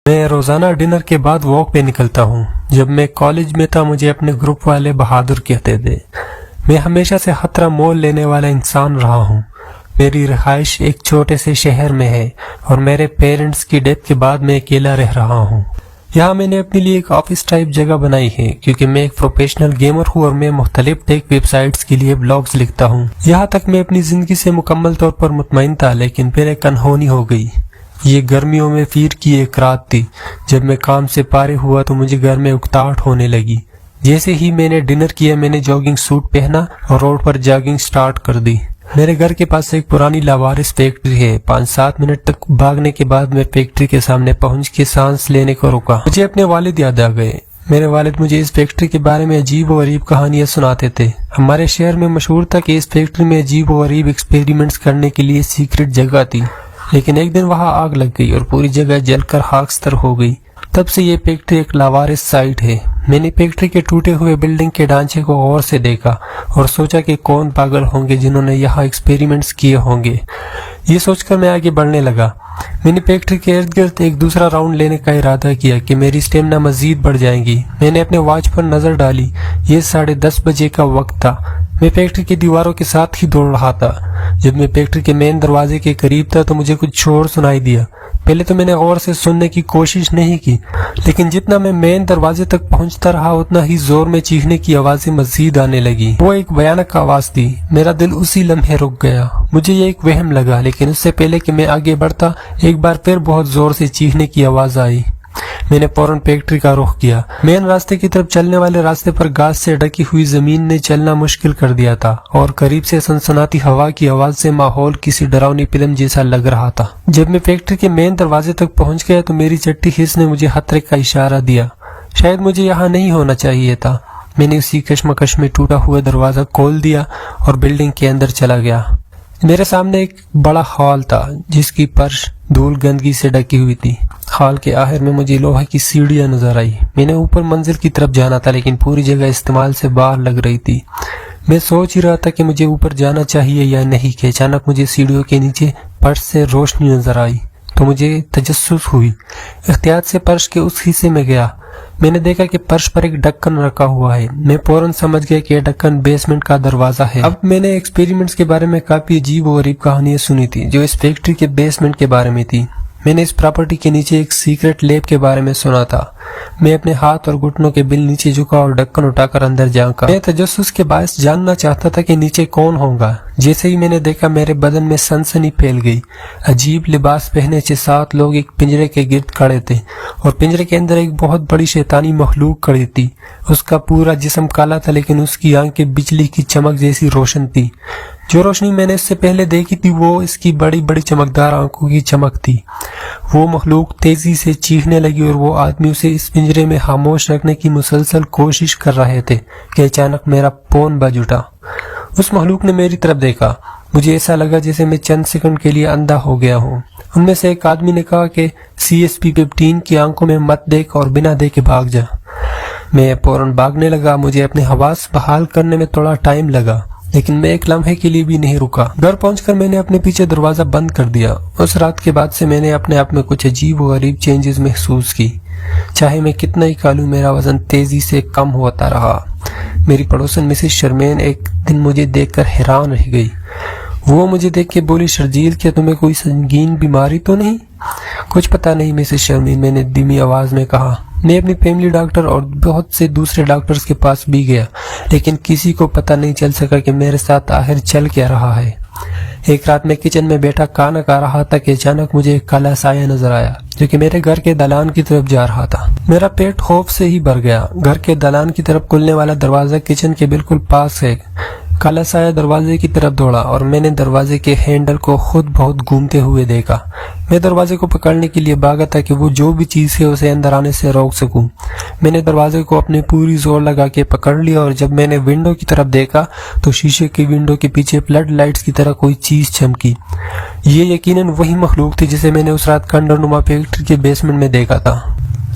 میں روزانہ ڈنر کے بعد واک پہ نکلتا ہوں۔ جب میں کالج میں تھا مجھے اپنے گروپ والے بہادر کہتے تھے۔ میں ہمیشہ سے خطرہ مول لینے والا انسان رہا ہوں۔ میری رہائش ایک چھوٹے سے شہر میں ہے اور میرے پیرنٹس کی ڈیتھ کے بعد میں اکیلا رہ رہا ہوں۔ یہاں میں نے اپنے لیے ایک آفس ٹائپ جگہ بنائی ہے کیونکہ میں ایک پروفیشنل گیمر ہوں اور میں مختلف ٹیک ویب سائٹس کے لیے بلاگز لکھتا ہوں۔ یہاں تک میں اپنی زندگی سے مکمل طور پر مطمئن تھا، لیکن پھر ایک انہونی ہو گئی۔ یہ گرمیوں میں پیر کی ایک رات تھی۔ جب میں کام سے فارغ ہوا تو مجھے گھر میں اکتاہٹ ہونے لگی۔ جیسے ہی میں نے ڈنر کیا میں نے جاگنگ سوٹ پہنا اور روڈ پر جاگنگ سٹارٹ کر دی۔ میرے گھر کے پاس ایک پرانی لاوارث فیکٹری ہے۔ 5-7 منٹ تک بھاگنے کے بعد میں فیکٹری کے سامنے پہنچ کے سانس لینے کو رکا۔ مجھے اپنے والد یاد آ گئے۔ میرے والد مجھے اس فیکٹری کے بارے میں عجیب و غریب کہانیاں سناتے تھے۔ ہمارے شہر میں مشہور تھا کہ اس فیکٹری میں عجیب و غریب ایکسپیریمنٹس کرنے کے لیے سیکرٹ جگہ تھی، لیکن ایک دن وہاں آگ لگ گئی اور پوری جگہ جل کر خاکستر ہو گئی۔ تب سے یہ فیکٹری ایک لاوارث سائٹ ہے۔ میں نے فیکٹری کے ٹوٹے ہوئے بلڈنگ کے ڈھانچے کو غور سے دیکھا اور سوچا کہ کون پاگل ہوں گے جنہوں نے یہاں ایکسپیریمنٹس کیے ہوں گے۔ یہ سوچ کر میں آگے بڑھنے لگا۔ میں نے فیکٹری کے ارد گرد ایک دوسرا راؤنڈ لینے کا ارادہ کیا کہ میری اسٹیمنا مزید بڑھ جائے گی۔ میں نے اپنے واچ پر نظر ڈالی۔ یہ 10:30 بجے کا وقت تھا۔ میں فیکٹری کی دیواروں کے ساتھ ہی دوڑ رہا تھا۔ جب میں فیکٹری کے مین دروازے کے قریب تھا تو مجھے کچھ شور سنائی دیا۔ پہلے تو میں نے غور سے سننے کی کوشش نہیں کی، لیکن جتنا میں مین دروازے تک پہنچتا رہا اتنا ہی زور میں چیخنے کی آوازیں مزید آنے لگی۔ وہ ایک بھیانک آواز تھی۔ میرا دل اسی لمحے رک گیا۔ مجھے یہ ایک وہم لگا، لیکن اس سے پہلے کہ میں آگے بڑھتا ایک بار پھر بہت زور سے چیخنے کی آواز آئی۔ میں نے فوراً فیکٹری کا رخ کیا۔ مین راستے کی طرف چلنے والے راستے پر گھاس سے ڈھکی ہوئی زمین نے چلنا مشکل کر دیا تھا اور قریب سے سنسناتی ہوا کی آواز سے ماحول کسی ڈراؤنی فلم جیسا لگ رہا تھا۔ جب میں فیکٹری کے مین دروازے تک پہنچ گیا تو میری چٹی حس نے مجھے خطرے کا اشارہ دیا۔ شاید مجھے یہاں نہیں ہونا چاہیے تھا۔ میں نے اسی کشمکش میں ٹوٹا ہوا دروازہ کھول دیا اور بلڈنگ کے اندر چلا گیا۔ میرے سامنے ایک بڑا ہال تھا جس کی فرش دھول گندگی سے ڈکی ہوئی تھی۔ ہال کے آخر میں مجھے لوہے کی سیڑھیاں نظر آئی۔ میں نے اوپر منزل کی طرف جانا تھا، لیکن پوری جگہ استعمال سے باہر لگ رہی تھی۔ میں سوچ ہی رہا تھا کہ مجھے اوپر جانا چاہیے یا نہیں کہ اچانک مجھے سیڑھیوں کے نیچے فرش سے روشنی نظر آئی تو مجھے تجسس ہوئی۔ احتیاط سے فرش کے اس حصے میں گیا۔ میں نے دیکھا کہ فرش پر ایک ڈھکن رکھا ہوا ہے۔ میں فوراً سمجھ گیا کہ یہ ڈھکن بیسمنٹ کا دروازہ ہے۔ اب میں نے ایکسپیریمنٹس کے بارے میں کافی عجیب و غریب کہانیاں سنی تھی جو اس فیکٹری کے بیسمنٹ کے بارے میں تھی۔ میں نے اس پراپرٹی کے نیچے ایک سیکرٹ لیب کے بارے میں سنا تھا۔ میں اپنے ہاتھ اور گھٹنوں کے بل نیچے جھکا اور ڈھکن اٹھا کر اندر جھانکا۔ میں تجسس کے باعث جاننا چاہتا تھا کہ نیچے کون ہوگا۔ جیسے ہی میں نے دیکھا میرے بدن میں سنسنی پھیل گئی۔ عجیب لباس پہنے 6-7 لوگ ایک پنجرے کے گرد کھڑے تھے اور پنجرے کے اندر ایک بہت بڑی شیطانی مخلوق کھڑی تھی۔ اس کا پورا جسم کالا تھا، لیکن اس کی آنکھیں بجلی کی چمک جیسی روشن تھی۔ جو روشنی میں نے اس سے پہلے دیکھی تھی وہ اس کی بڑی بڑی چمکدار آنکھوں کی چمک تھی۔ وہ مخلوق تیزی سے چیخنے لگی اور وہ آدمی اسے اس پنجرے میں خاموش رکھنے کی مسلسل کوشش کر رہے تھے کہ اچانک میرا فون بج اٹھا۔ اس مخلوق نے میری طرف دیکھا۔ مجھے ایسا لگا جیسے میں چند سیکنڈ کے لیے اندھا ہو گیا ہوں۔ ان میں سے ایک آدمی نے کہا کہ CSP-15 کی آنکھوں میں مت دیکھ اور بنا دیکھے بھاگ جا۔ میں فوراً بھاگنے لگا۔ مجھے اپنے حواس بحال کرنے میں تھوڑا ٹائم لگا، لیکن میں ایک لمحے کے لیے بھی نہیں رکا۔ گھر پہنچ کر میں نے اپنے پیچھے دروازہ بند کر دیا۔ اس رات کے بعد سے میں نے اپنے آپ میں کچھ عجیب و غریب چینجز محسوس کی۔ چاہے میں کتنا ہی کھا لوں میرا وزن تیزی سے کم ہوتا رہا۔ میری پڑوسن مسز شرمین ایک دن مجھے دیکھ کر حیران رہ گئی۔ وہ مجھے دیکھ کے بولی، شرجیل کیا تمہیں کوئی سنگین بیماری تو نہیں؟ کچھ پتہ نہیں مسز شرمین، میں نے دھیمی آواز میں کہا۔ میں اپنی فیملی ڈاکٹر اور بہت سے دوسرے ڈاکٹرز کے پاس بھی گیا، لیکن کسی کو پتہ نہیں چل سکا کہ میرے ساتھ آخر چل کیا رہا ہے۔ ایک رات میں کچن میں بیٹھا کھانا کھا رہا تھا کہ اچانک مجھے ایک کالا سایہ نظر آیا جو کہ میرے گھر کے دالان کی طرف جا رہا تھا۔ میرا پیٹ خوف سے ہی بھر گیا۔ گھر کے دالان کی طرف کھلنے والا دروازہ کچن کے بالکل پاس ہے۔ کالا سایہ دروازے کی طرف دوڑا اور میں نے دروازے کے ہینڈل کو خود بہت گھومتے ہوئے دیکھا۔ میں دروازے کو پکڑنے کے لیے بھاگا تاکہ وہ جو بھی چیز ہے اسے اندر آنے سے روک سکوں۔ میں نے دروازے کو اپنے پوری زور لگا کے پکڑ لیا اور جب میں نے ونڈو کی طرف دیکھا تو شیشے کی ونڈو کے پیچھے فلڈ لائٹس کی طرح کوئی چیز چمکی۔ یہ یقیناً وہی مخلوق تھی جسے میں نے اس رات کھنڈر نما فیکٹری کے بیسمنٹ میں دیکھا تھا۔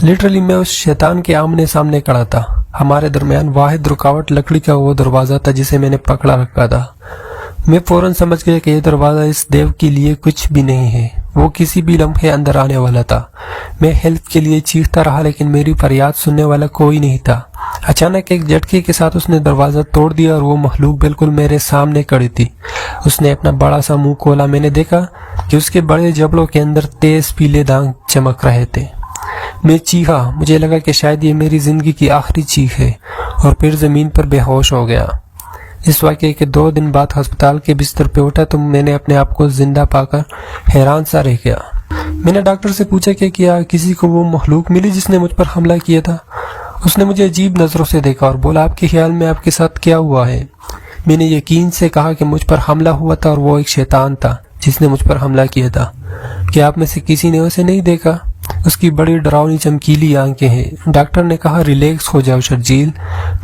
لٹرلی میں اس شیطان کے آمنے سامنے کھڑا تھا۔ ہمارے درمیان واحد رکاوٹ لکڑی کا وہ دروازہ تھا جسے میں نے پکڑا رکھا تھا۔ میں فوراً سمجھ گیا کہ یہ دروازہ اس دیو کے لیے کچھ بھی نہیں ہے۔ وہ کسی بھی لمحے اندر آنے والا تھا۔ میں ہیلپ کے لیے چیختا رہا لیکن میری فریاد سننے والا کوئی نہیں تھا۔ اچانک ایک جھٹکے کے ساتھ اس نے دروازہ توڑ دیا اور وہ مخلوق بالکل میرے سامنے کھڑی تھی۔ اس نے اپنا بڑا سا منہ کھولا۔ میں نے دیکھا کہ اس کے بڑے جبڑوں کے اندر تیز پیلے داغ چمک رہے تھے۔ میں چیخا، مجھے لگا کہ شاید یہ میری زندگی کی آخری چیخ ہے، اور پھر زمین پر بے ہوش ہو گیا۔ اس واقعے کے 2 دن بعد ہسپتال کے بستر پہ اٹھا تو میں نے اپنے آپ کو زندہ پا کر حیران سا رہ گیا۔ میں نے ڈاکٹر سے پوچھا کہ کیا کسی کو وہ مخلوق ملی جس نے مجھ پر حملہ کیا تھا؟ اس نے مجھے عجیب نظروں سے دیکھا اور بولا، آپ کے خیال میں آپ کے ساتھ کیا ہوا ہے؟ میں نے یقین سے کہا کہ مجھ پر حملہ ہوا تھا اور وہ ایک شیطان تھا جس نے مجھ پر حملہ کیا تھا۔ کیا آپ میں سے کسی نے اسے نہیں دیکھا؟ اس کی بڑی ڈراؤنی چمکیلی آنکھیں ہیں۔ ڈاکٹر نے کہا، ریلیکس ہو جاؤ شرجیل،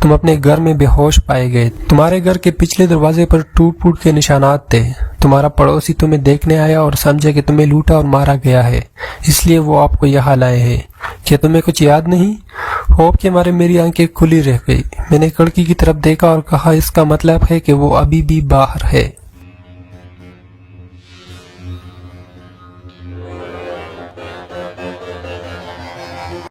تم اپنے گھر میں بے ہوش پائے گئے۔ تمہارے گھر کے پچھلے دروازے پر ٹوٹ پھوٹ کے نشانات تھے۔ تمہارا پڑوسی تمہیں دیکھنے آیا اور سمجھا کہ تمہیں لوٹا اور مارا گیا ہے، اس لیے وہ آپ کو یہاں لائے ہیں۔ کیا تمہیں کچھ یاد نہیں؟ خوف کے مارے میری آنکھیں کھلی رہ گئی۔ میں نے کھڑکی کی طرف دیکھا اور کہا، اس کا مطلب ہے کہ وہ ابھی بھی باہر ہے۔